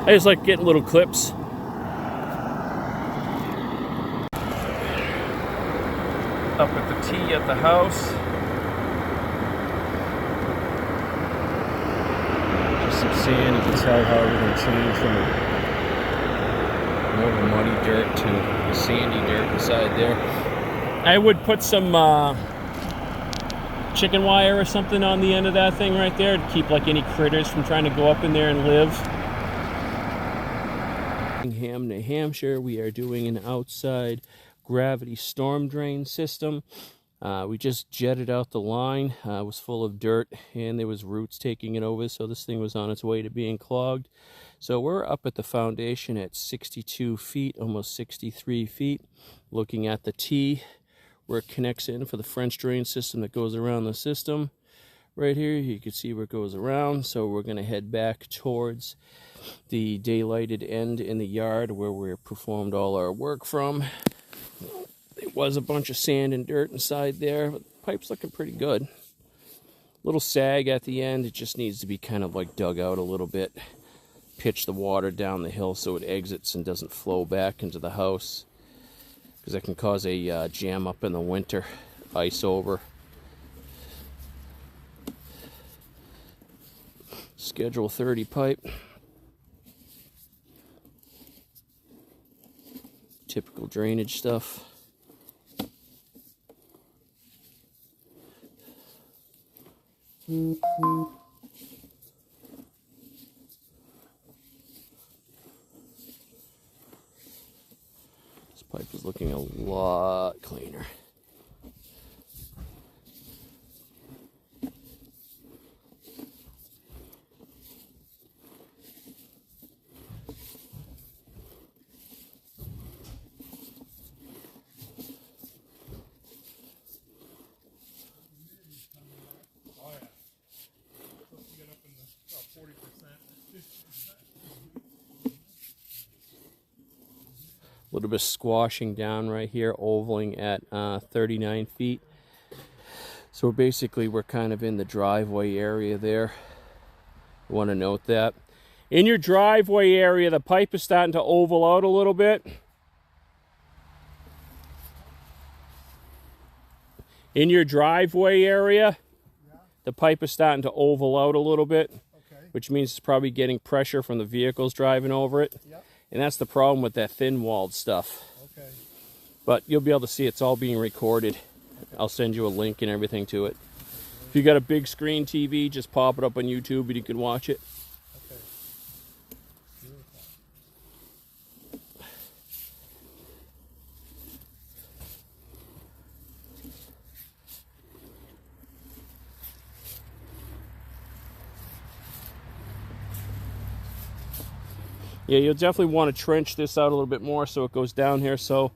I just like getting little clips. Up at the tee at the house. Just some sand. You can tell how everything changed from more of a muddy dirt to the sandy dirt inside there. I would put some chicken wire or something on the end of that thing right there to keep like any critters from trying to go up in there and live. Birmingham, New Hampshire, we are doing an outside gravity storm drain system. We just jetted out the line. It was full of dirt and there was roots taking it over, so this thing was on its way to being clogged. So we're up at the foundation at 62 feet, almost 63 feet, looking at the T where it connects in for the French drain system that goes around the system. Right here, you can see where it goes around. So we're going to head back towards the daylighted end in the yard where we performed all our work from. There was a bunch of sand and dirt inside there, but the pipe's looking pretty good. Little sag at the end. It just needs to be kind of like dug out a little bit. Pitch the water down the hill so it exits and doesn't flow back into the house, because that can cause a jam up in the winter, ice over. Schedule 30 pipe. Typical drainage stuff. This pipe is looking a lot cleaner. A little bit of squashing down right here, ovaling at 39 feet. So basically we're kind of in the driveway area there. You want to note that. In your driveway area, the pipe is starting to oval out a little bit. In your driveway area, the pipe is starting to oval out a little bit, which means it's probably getting pressure from the vehicles driving over it. Yep. And that's the problem with that thin-walled stuff. Okay. But you'll be able to see it's all being recorded. Okay. I'll send you a link and everything to it. If you got a big screen TV, just pop it up on YouTube and you can watch it. Okay. Yeah, you'll definitely want to trench this out a little bit more so it goes down here, so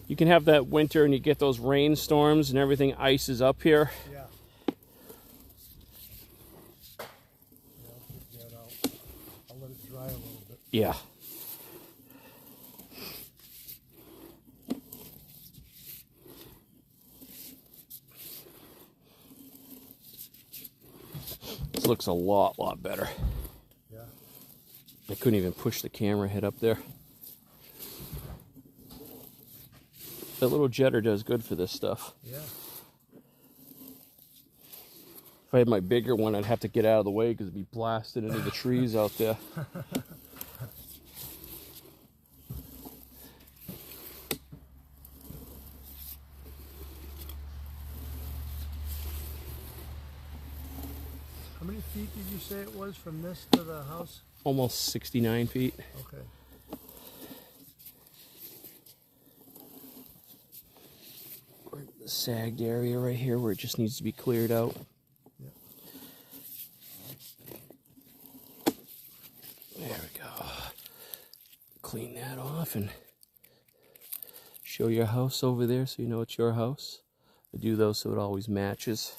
you can have that winter and you get those rainstorms and everything ices up here. Yeah. I'll let it dry a little bit. Yeah. This looks a lot better. I couldn't even push the camera head up there. That little jetter does good for this stuff. Yeah. If I had my bigger one, I'd have to get out of the way because it'd be blasted into the trees out there. How many feet did you say it was from this to the house? Almost 69 feet. Okay. The sagged area right here where it just needs to be cleared out. Yep. There we go. Clean that off and show your house over there so you know it's your house. I do those so it always matches.